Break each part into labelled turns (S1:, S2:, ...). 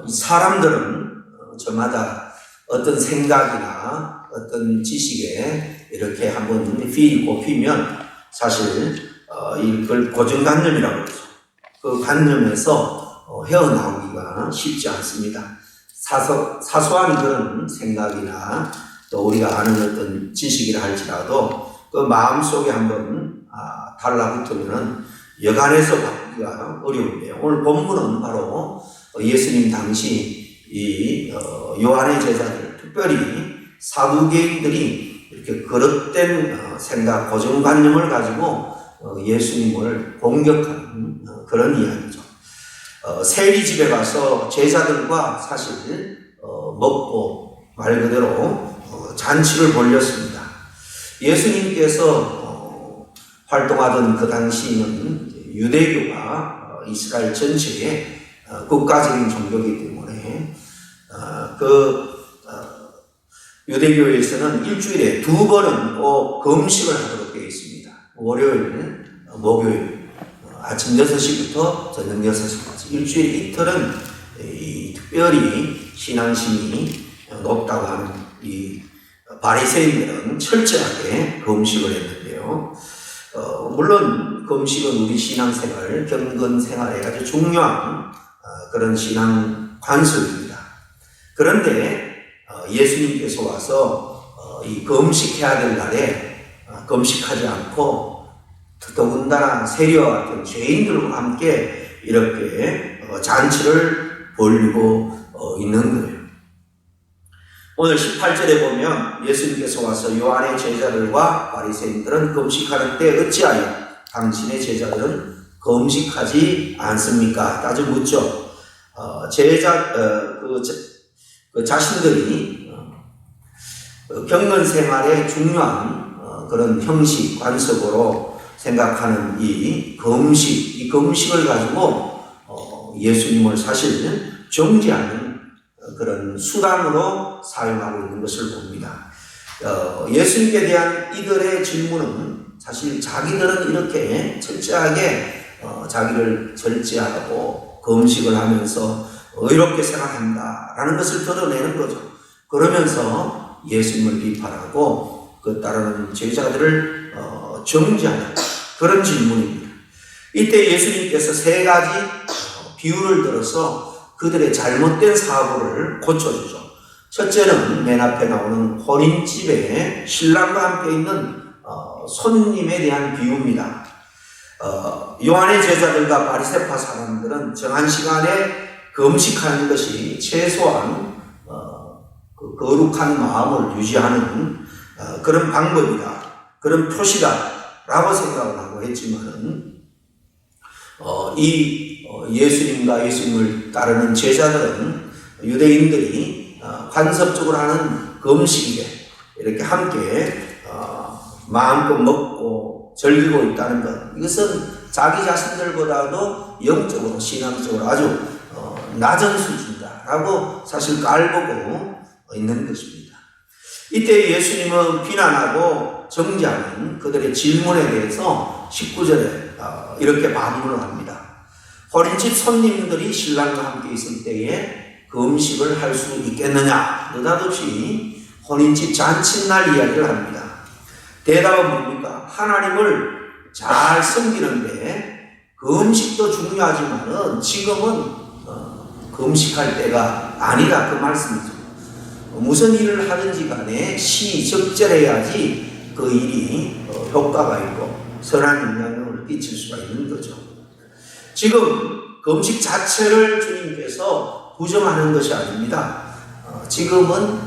S1: 이 사람들은 저마다 어떤 생각이나 어떤 지식에 이렇게 한번 필이 꼽히면 사실 이걸 고정관념이라고 그러죠. 그 관념에서 헤어나오기가 쉽지 않습니다. 사소한 그런 생각이나 또 우리가 아는 어떤 지식이라 할지라도 그 마음속에 한번 달라붙으면 여간해서 바꾸기가 어려운데요. 오늘 본문은 바로 예수님 당시 이 요한의 제자들, 특별히 사두개인들이 이렇게 거듭된 생각, 고정관념을 가지고 예수님을 공격하는 그런 이야기죠. 세리집에 가서 제자들과 사실 먹고 말 그대로 잔치를 벌였습니다. 예수님께서 활동하던 그 당시는 유대교가 이스라엘 전체의 국가적인 종교이기 때문에 유대교에서는 일주일에 2번은 꼭 금식을 하도록 되어 있습니다. 월요일, 목요일, 아침 6시부터 저녁 6시까지 일주일 이틀은 특별히 신앙심이 높다고 하는 이 바리새인들은 철저하게 금식을 했는데요. 물론 금식은 우리 신앙생활, 경건 생활에 아주 중요한 그런 신앙 관습입니다. 그런데 예수님께서 와서 이 금식해야 될 날에 금식하지 않고 더군다나 세리와 같은 죄인들과 함께 이렇게 잔치를 벌이고 있는 거예요. 오늘 18절에 보면 예수님께서 와서 요한의 제자들과 바리새인들은 금식하는데 어찌하여 당신의 제자들은 금식하지 않습니까? 따져 묻죠. 자신들이 경건 생활의 중요한 그런 형식, 관습으로 생각하는 이 금식을 가지고 예수님을 사실 정죄하는 그런 수단으로 사용하고 있는 것을 봅니다. 예수님께 대한 이들의 질문은 사실 자기들은 이렇게 철저하게 자기를 절제하고 금식을 하면서 의롭게 생각한다라는 것을 드러내는 거죠. 그러면서 예수님을 비판하고 그 따르는 제자들을 정죄하는 그런 질문입니다. 이때 예수님께서 3가지 비유를 들어서 그들의 잘못된 사고를 고쳐주죠. 첫째는 맨 앞에 나오는 혼인집에 신랑과 함께 있는 손님에 대한 비유입니다. 요한의 제자들과 바리새파 사람들은 정한 시간에 금식하는 것이 최소한 그 거룩한 마음을 유지하는 그런 방법이다, 그런 표시다라고 생각을 하고 했지만은 예수님과 예수님을 따르는 제자들은 유대인들이 관습적으로 하는 금식에 이렇게 함께 마음껏 먹고 즐기고 있다는 것, 이것은 자기 자신들보다도 영적으로 신앙적으로 아주 낮은 수준이다라고 사실 깔보고 있는 것입니다. 이때 예수님은 비난하고 정죄하는 그들의 질문에 대해서 19절에 이렇게 반문을 합니다. 혼인집 손님들이 신랑과 함께 있을 때에 금식을 할 수 있겠느냐? 느닷없이 혼인집 잔칫날 이야기를 합니다. 대답은 뭡니까? 하나님을 잘 섬기는데 금식도 중요하지만은 지금은 금식할 때가 아니다, 그 말씀이죠. 무슨 일을 하든지 간에 시적절해야지 그 일이 효과가 있고 선한 영향을 끼칠 수가 있는 거죠. 지금 금식 자체를 주님께서 부정하는 것이 아닙니다. 지금은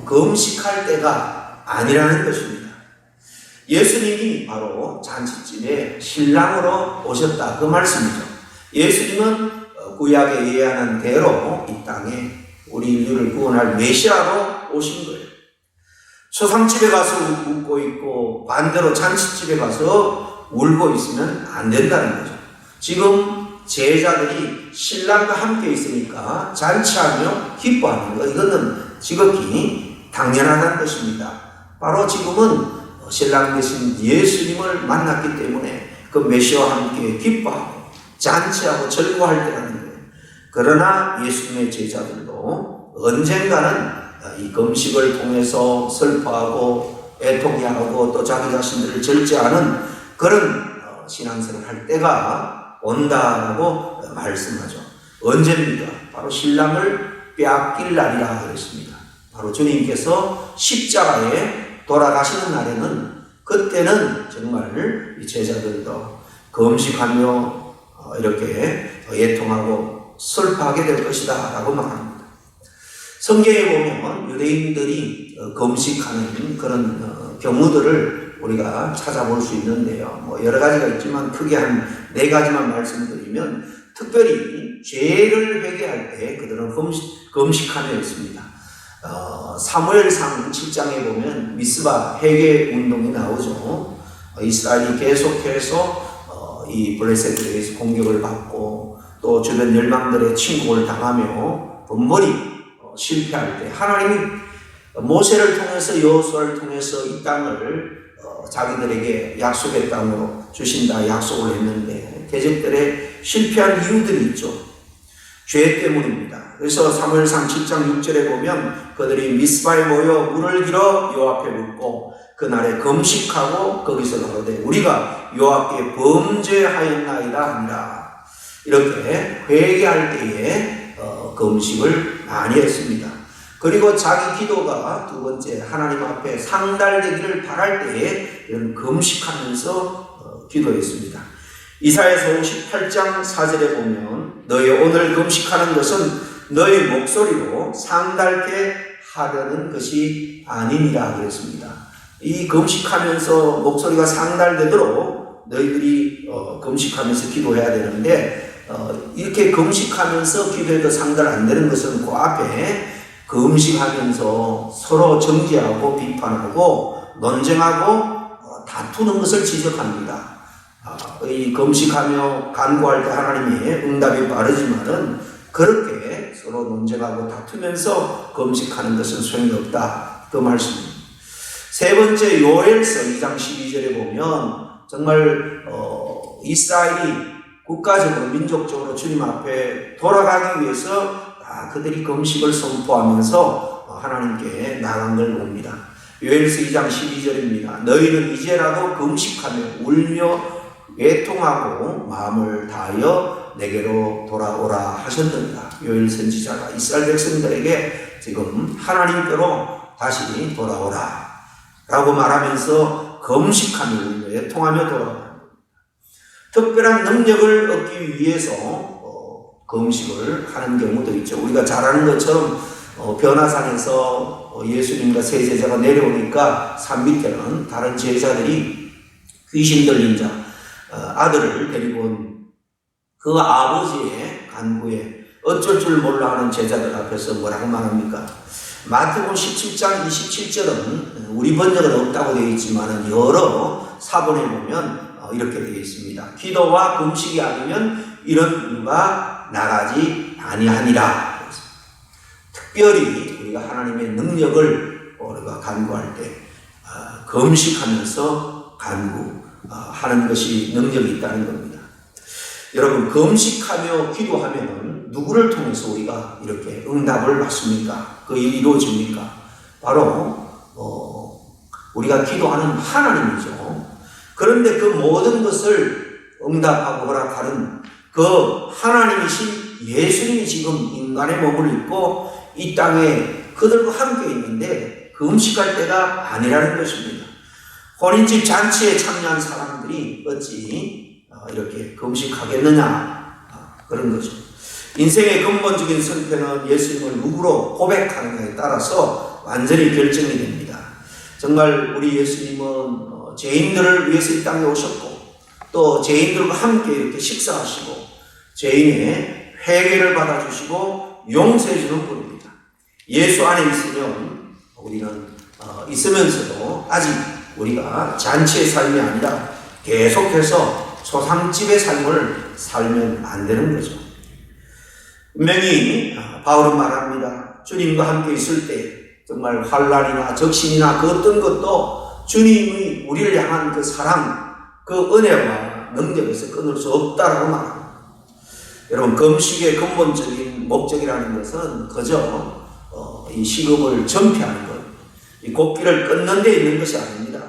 S1: 금식할 때가 아니라는 것입니다. 예수님이 바로 잔치집에 신랑으로 오셨다, 그 말씀이죠. 예수님은 구약에 예언한 대로 이 땅에 우리 인류를 구원할 메시아로 오신 거예요. 초상집에 가서 웃고 있고 반대로 잔치집에 가서 울고 있으면 안 된다는 거죠. 지금 제자들이 신랑과 함께 있으니까 잔치하며 기뻐하는 것, 이거는 지극히 당연하다는 것입니다. 바로 지금은 신랑 되신 예수님을 만났기 때문에 그 메시아와 함께 기뻐하고 잔치하고 즐거워할 때라는 거예요. 그러나 예수님의 제자들도 언젠가는 이 금식을 통해서 슬퍼하고 애통해하고 또 자기 자신들을 절제하는 그런 신앙생활을 할 때가 온다라고 말씀하죠. 언제입니까? 바로 신랑을 빼앗길 날이라 그랬습니다. 바로 주님께서 십자가에 돌아가시는 날에는, 그때는 정말 이 제자들도 금식하며 이렇게 애통하고 슬퍼하게 될 것이다 라고 말합니다. 성경에 보면 유대인들이 금식하는 그런 경우들을 우리가 찾아볼 수 있는데요. 여러 가지가 있지만 크게 한 4가지만 말씀드리면, 특별히 죄를 회개할 때 그들은 금식하며 있습니다. 사무엘상 7장에 보면 미스바 회개 운동이 나오죠. 이스라엘이 계속해서 이 블레셋에 의해서 공격을 받고 또 주변 열방들의 침공을 당하며 번번이 실패할 때 하나님이 모세를 통해서 여호수아를 통해서 이 땅을 자기들에게 약속의 땅으로 주신다 약속을 했는데 대적들의 실패한 이유들이 있죠. 죄 때문입니다. 그래서 사무엘상 7장 6절에 보면 그들이 미스바에 모여 문을 길어 여호와께 묻고 그날에 금식하고 거기서 가로되 우리가 여호와께 범죄하였나이다 하니라. 이렇게 회개할 때에 금식을 많이 했습니다. 그리고 자기 기도가 두 번째 하나님 앞에 상달되기를 바랄 때에 이런 금식하면서 기도했습니다. 이사야서 58장 4절에 보면 너희 오늘 금식하는 것은 너희 목소리로 상달케 하려는 것이 아니니라 그랬습니다. 이 금식하면서 목소리가 상달되도록 너희들이 금식하면서 기도해야 되는데 이렇게 금식하면서 기도해도 상달 안 되는 것은 그 앞에 금식하면서 서로 정죄하고 비판하고 논쟁하고 다투는 것을 지적합니다. 이 금식하며 간구할 때 하나님의 응답이 빠르지만은 그렇게 서로 논쟁하고 다투면서 금식하는 것은 소용이 없다. 그 말씀입니다. 세 번째 요엘서 2장 12절에 보면 정말 이스라엘이 국가적으로 민족적으로 주님 앞에 돌아가기 위해서 그들이 금식을 선포하면서 하나님께 나간 걸 봅니다. 요엘서 2장 12절입니다. 너희는 이제라도 금식하며 울며 애통하고 마음을 다하여 내게로 돌아오라 하셨느니라. 요엘 선지자가 이스라엘 백성들에게 지금 하나님께로 다시 돌아오라 라고 말하면서 금식하며 울며 애통하며 돌아오라. 특별한 능력을 얻기 위해서 금식을 하는 경우도 있죠. 우리가 잘 아는 것처럼 변화산에서 예수님과 세 제자가 내려오니까 산 밑에는 다른 제자들이 귀신 들린 자 아들을 데리고 온 그 아버지의 간구에 어쩔 줄 몰라 하는 제자들 앞에서 뭐라고 말합니까? 마태복음 17장 27절은 우리 번역은 없다고 되어 있지만 여러 사본에 보면 이렇게 되어 있습니다. 기도와 금식이 아니면 이런 이유가 나가지 아니하니라. 특별히 우리가 하나님의 능력을 우리가 간구할 때 금식하면서 간구하는 것이 능력이 있다는 겁니다. 여러분, 금식하며 기도하면 누구를 통해서 우리가 이렇게 응답을 받습니까? 그 일이 이루어집니까? 바로 우리가 기도하는 하나님이죠. 그런데 그 모든 것을 응답하고 허락하는 그 하나님이신 예수님이 지금 인간의 몸을 입고 이 땅에 그들과 함께 있는데 금식할 때가 아니라는 것입니다. 혼인집 잔치에 참여한 사람들이 어찌 이렇게 금식하겠느냐 그런 거죠. 인생의 근본적인 선택은 예수님을 누구로 고백하느냐에 따라서 완전히 결정이 됩니다. 정말 우리 예수님은 죄인들을 위해서 이 땅에 오셨고 또 죄인들과 함께 이렇게 식사하시고 죄인의 회개를 받아주시고 용서해 주는 분입니다. 예수 안에 있으면 우리는 있으면서도 아직 우리가 잔치의 삶이 아니라 계속해서 초상집의 삶을 살면 안 되는 거죠. 분명히 바울은 말합니다. 주님과 함께 있을 때 정말 환난이나 적신이나 그 어떤 것도 주님이 우리를 향한 그 사랑, 그 은혜와 능력에서 끊을 수 없다라고 말합니다. 여러분, 금식의 근본적인 목적이라는 것은 그저 이 식욕을 전폐하는 것, 이 곡기를 끊는 데 있는 것이 아닙니다.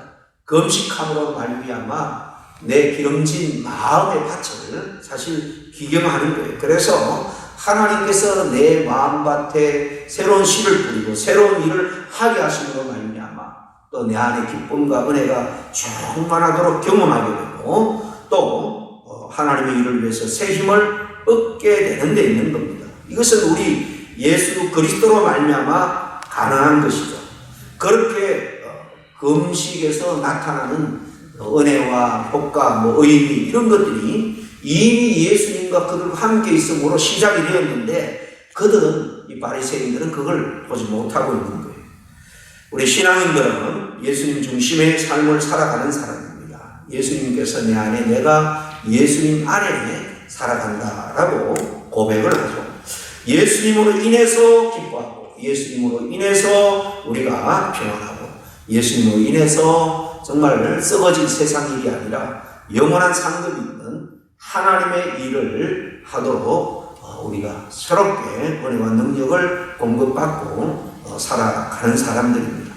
S1: 금식함으로 말미암아 내 기름진 마음의 밭을 사실 기경하는 거예요. 그래서 하나님께서 내 마음밭에 새로운 씨를 뿌리고 새로운 일을 하게 하심으로 말미암아 또 내 안에 기쁨과 은혜가 충만하도록 경험하게 되고 또 하나님의 일을 위해서 새 힘을 얻게 되는 데 있는 겁니다. 이것은 우리 예수 그리스도로 말미암아 가능한 것이죠. 그렇게 금식에서 나타나는 은혜와 효과, 의미 이런 것들이 이미 예수님과 그들과 함께 있음으로 시작이 되었는데 그들은 이 바리새인들은 그걸 보지 못하고 있는 거예요. 우리 신앙인들은 예수님 중심의 삶을 살아가는 사람입니다. 예수님께서 내 안에 내가 예수님 안에 살아간다라고 고백을 하죠. 예수님으로 인해서 기뻐하고 예수님으로 인해서 우리가 평안하고 예수님으로 인해서 정말 썩어질 세상 일이 아니라 영원한 상급이 있는 하나님의 일을 하도록 우리가 새롭게 은혜와 능력을 공급받고 살아가는 사람들입니다.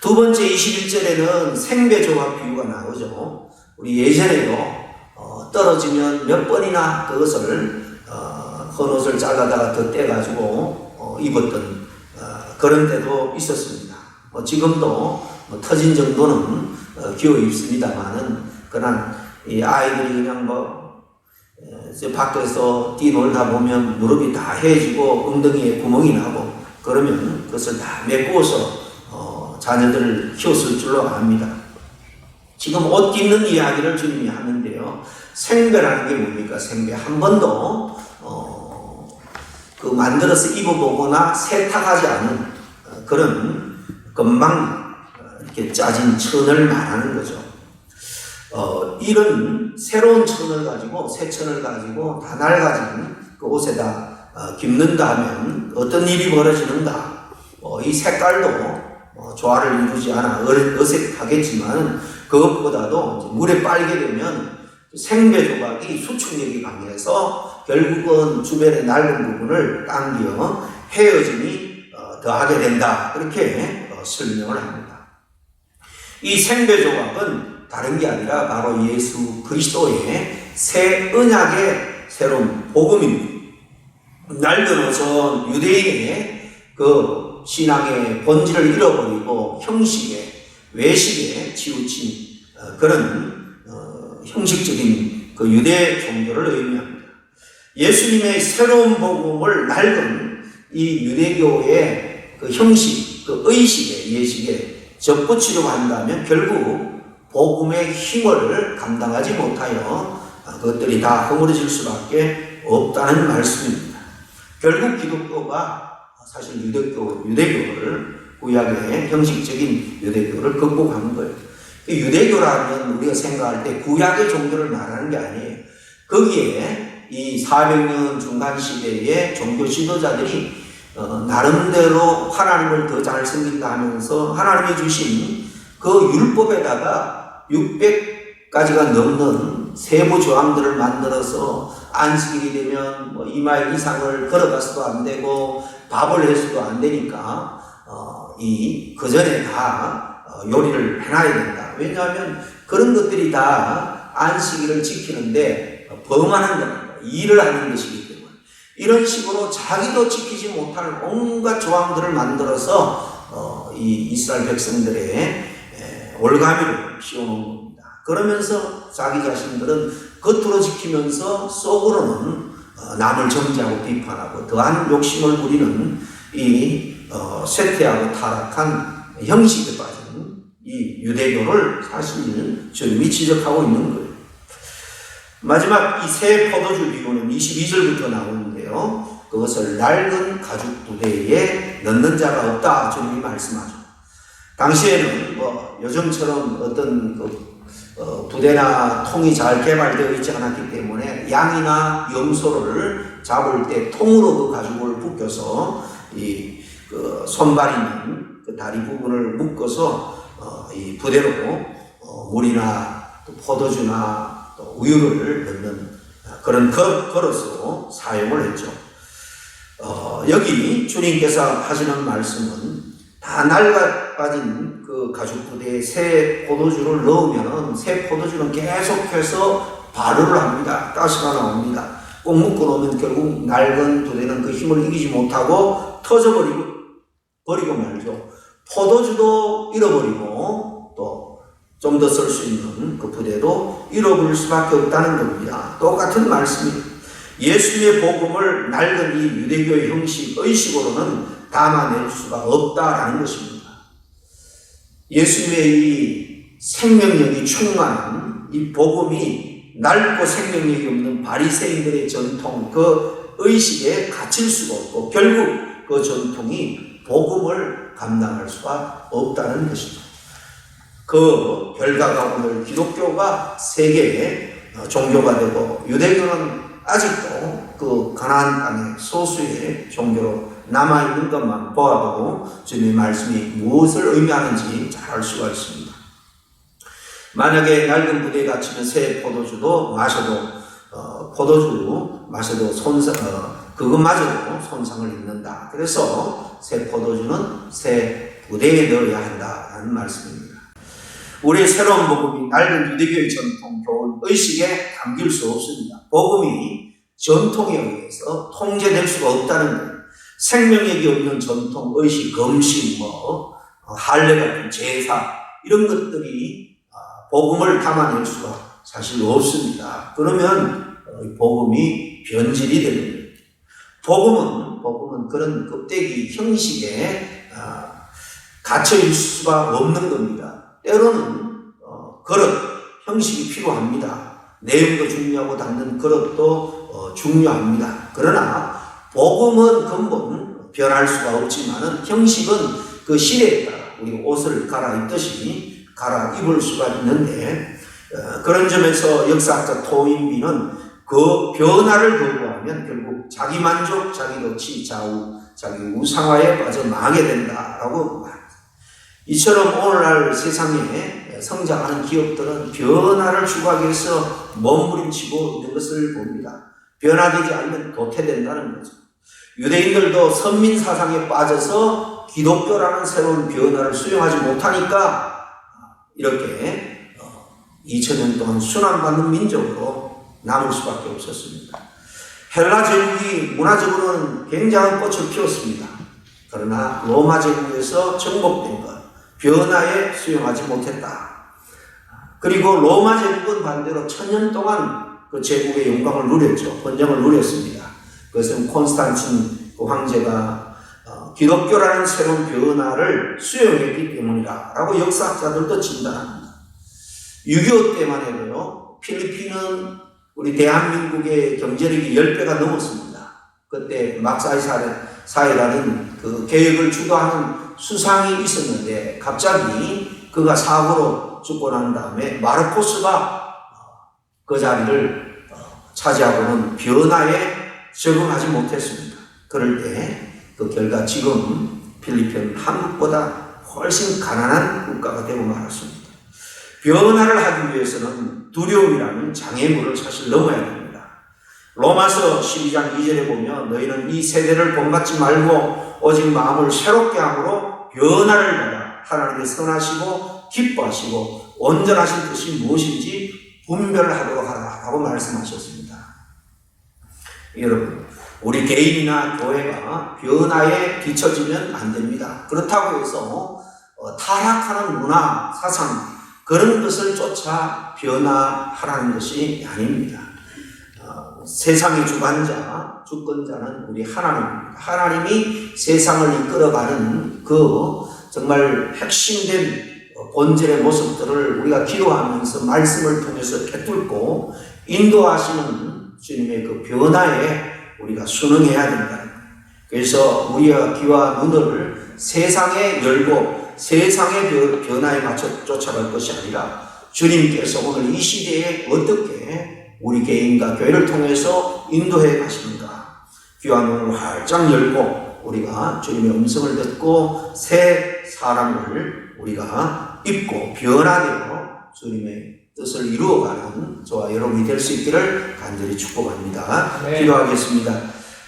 S1: 두 번째 21절에는 생배조각 비유가 나오죠. 우리 예전에도 떨어지면 몇 번이나 그것을 헌옷을 잘라다가 덧대가지고 입었던 그런 때도 있었습니다. 지금도 터진 정도는 기어 입습니다만은 그냥 이 아이들이 그냥 밖에서 뛰놀다 보면 무릎이 다 헤어지고 엉덩이에 구멍이 나고 그러면 그것을 다 메꾸어서 자녀들을 키웠을 줄로 압니다. 지금 옷 입는 이야기를 주님이 하는데요. 생배라는 게 뭡니까? 생배. 한 번도 만들어서 입어보거나 세탁하지 않은 그런 금방 이렇게 짜진 천을 말하는 거죠. 이런 새로운 천을 가지고 새 천을 가지고 다 낡아진 그 옷에다 깁는다 하면 어떤 일이 벌어지는가? 이 색깔도 조화를 이루지 않아 어색하겠지만 그것보다도 물에 빨게 되면 생배 조각이 수축력이 강해서 결국은 주변의 낡은 부분을 당겨 헤어짐이 더하게 된다. 그렇게 설명을 합니다. 이 생배 조각은 다른 게 아니라 바로 예수 그리스도의 새 언약의 새로운 복음입니다. 낡은 옷은 유대인의 그 신앙의 본질을 잃어버리고 형식에 외식에 치우친 그런 형식적인 그 유대 종교를 의미합니다. 예수님의 새로운 복음을 낡은 이 유대교의 그 형식, 그 의식에 예식에 접붙이려고 한다면 결국 복음의 힘을 감당하지 못하여 그것들이 다 허물어질 수밖에 없다는 말씀입니다. 결국 기독교가 사실 유대교를 구약의 형식적인 유대교를 극복한 거예요. 유대교라면 우리가 생각할 때 구약의 종교를 말하는 게 아니에요. 거기에 이 400년 중간 시대의 종교 지도자들이 나름대로 하나님을 더 잘 섬긴다 하면서 하나님이 주신 그 율법에다가 600가지가 넘는 세부 조항들을 만들어서 안식일이 되면 2마일 이상을 걸어가서도 안 되고 밥을 해서도 안 되니까 그 전에 다 요리를 해놔야 된다. 왜냐하면 그런 것들이 다 안식일을 지키는데 범하는 겁니다. 일을 하는 것이기 때문에 이런 식으로 자기도 지키지 못할 온갖 조항들을 만들어서 이 이스라엘 백성들의 올가미를 씌워놓은 겁니다. 그러면서 자기 자신들은 겉으로 지키면서 속으로는 남을 정죄하고 비판하고 더한 욕심을 부리는 이 쇠퇴하고 타락한 형식에 빠진 이 유대교를 사실 주님이 지적하고 있는 거예요. 마지막 이 새 포도주 비유는 22절부터 나오는데요. 그것을 낡은 가죽 부대에 넣는 자가 없다 주님이 말씀하죠. 당시에는 요즘처럼 어떤 부대나 통이 잘 개발되어 있지 않았기 때문에 양이나 염소를 잡을 때 통으로 그 가죽을 묶여서 그 손발 있는 그 다리 부분을 묶어서 이 부대로 물이나 또 포도주나 또 우유를 넣는 그런 그릇으로 사용을 했죠. 여기 주님께서 하시는 말씀은 다 낡아빠진 그 가죽 부대에 새 포도주를 넣으면 새 포도주는 계속해서 발효를 합니다. 가스가 나옵니다. 꼭 묶어놓으면 결국 낡은 부대는 그 힘을 이기지 못하고 버리고 말죠. 포도주도 잃어버리고 또 좀 더 쓸 수 있는 그 부대도 잃어버릴 수밖에 없다는 겁니다. 똑같은 말씀입니다. 예수님의 복음을 낡은 이 유대교의 형식, 의식으로는 담아낼 수가 없다라는 것입니다. 예수님의 이 생명력이 충만한 이 복음이 낡고 생명력이 없는 바리새인들의 전통, 그 의식에 갇힐 수가 없고 결국 그 전통이 복음을 감당할 수가 없다는 것입니다. 그 결과가 오늘 기독교가 세계의 종교가 되고 유대교는 아직도 그 가나안 땅의 소수의 종교로 남아있는 것만 보아도 주님의 말씀이 무엇을 의미하는지 잘 알 수가 있습니다. 만약에 낡은 부대에 갇히면 새 포도주도 마셔도 그것마저도 손상을 입는다. 그래서 새 포도주는 새 부대에 넣어야 한다는 말씀입니다. 우리의 새로운 복음이 낡은 유대교의 전통, 교훈, 의식에 담길 수 없습니다. 복음이 전통에 의해서 통제될 수가 없다는 거예요. 생명력이 없는 전통, 의식, 금식, 할례 같은 제사 이런 것들이 복음을 담아낼 수가 사실 없습니다. 그러면 복음이 변질이 됩니다. 복음은 그런 껍데기 형식에 갇혀있을 수가 없는 겁니다. 때로는 그릇, 형식이 필요합니다. 내용도 중요하고 담는 그릇도 중요합니다. 그러나 복음은 근본 변할 수가 없지만은 형식은 그 시대에 따라 우리 옷을 갈아입듯이 갈아입을 수가 있는데 그런 점에서 역사학자 토인비는 그 변화를 거부하면 결국 자기 만족, 자기 도취, 자기 우상화에 빠져 망하게 된다라고 말합니다. 이처럼 오늘날 세상에 성장하는 기업들은 변화를 추구하기 위해서 몸부림치고 있는 것을 봅니다. 변화되지 않으면 도태된다는 거죠. 유대인들도 선민 사상에 빠져서 기독교라는 새로운 변화를 수용하지 못하니까 이렇게 2000년 동안 순환받는 민족으로 남을 수밖에 없었습니다. 헬라 제국이 문화적으로는 굉장한 꽃을 피웠습니다. 그러나 로마 제국에서 정복된 것, 변화에 수용하지 못했다. 그리고 로마 제국은 반대로 1000년 동안 그 제국의 영광을 누렸죠. 번영을 누렸습니다. 그것은 콘스탄틴 그 황제가 기독교라는 새로운 변화를 수용했기 때문이라고 역사학자들도 진단합니다. 6.25 때만 해도요, 필리핀은 우리 대한민국의 경제력이 10배가 넘었습니다. 그때 막사이 사회라는 그 계획을 주도하는 수상이 있었는데 갑자기 그가 사고로 죽고 난 다음에 마르코스가 그 자리를 차지하고는 변화에 적응하지 못했습니다. 그럴 때 그 결과 지금 필리핀은 한국보다 훨씬 가난한 국가가 되고 말았습니다. 변화를 하기 위해서는 두려움이라는 장애물을 사실 넘어야 됩니다. 로마서 12장 2절에 보면 너희는 이 세대를 본받지 말고 오직 마음을 새롭게 함으로 변화를 받아 하나님의 선하시고 기뻐하시고 온전하신 뜻이 무엇인지 분별하도록 하라고 말씀하셨습니다. 여러분, 우리 개인이나 교회가 변화에 뒤처지면 안 됩니다. 그렇다고 해서 타락하는 문화, 사상 그런 것을 쫓아 변화하라는 것이 아닙니다. 세상의 주권자는 우리 하나님입니다. 하나님이 세상을 이끌어가는 그 정말 핵심된 본질의 모습들을 우리가 기도하면서 말씀을 통해서 꿰뚫고 인도하시는 주님의 그 변화에 우리가 순응해야 된다는 거예요. 그래서 우리의 귀와 눈을 세상에 열고 세상의 변화에 맞춰 쫓아갈 것이 아니라 주님께서 오늘 이 시대에 어떻게 우리 개인과 교회를 통해서 인도해 가시는가, 귀와 눈을 활짝 열고 우리가 주님의 음성을 듣고 새 사람을 우리가 입고 변화되어 주님의 뜻을 이루어가는 저와 여러분이 될 수 있기를 간절히 축복합니다.
S2: 네.
S1: 기도하겠습니다.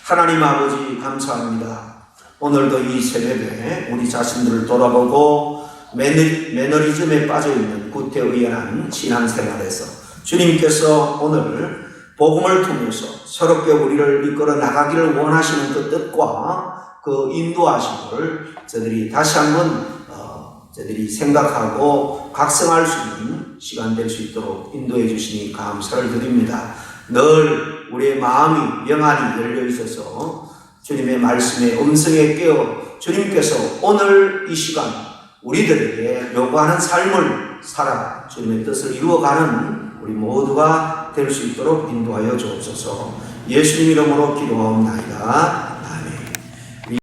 S1: 하나님 아버지 감사합니다. 오늘도 이 새벽에 우리 자신들을 돌아보고 매너리즘에 빠져있는 구태의연한 신앙생활에서 주님께서 오늘 복음을 통해서 새롭게 우리를 이끌어 나가기를 원하시는 그 뜻과 그 인도하심을 저희들이 다시 한번 저희들이 생각하고 각성할 수 있는 시간 될 수 있도록 인도해 주시니 감사를 드립니다. 늘 우리의 마음이 영안이 열려 있어서 주님의 말씀의 음성에 깨어 주님께서 오늘 이 시간 우리들에게 요구하는 삶을 살아 주님의 뜻을 이루어가는 우리 모두가 될 수 있도록 인도하여 주옵소서. 예수님 이름으로 기도하옵나이다.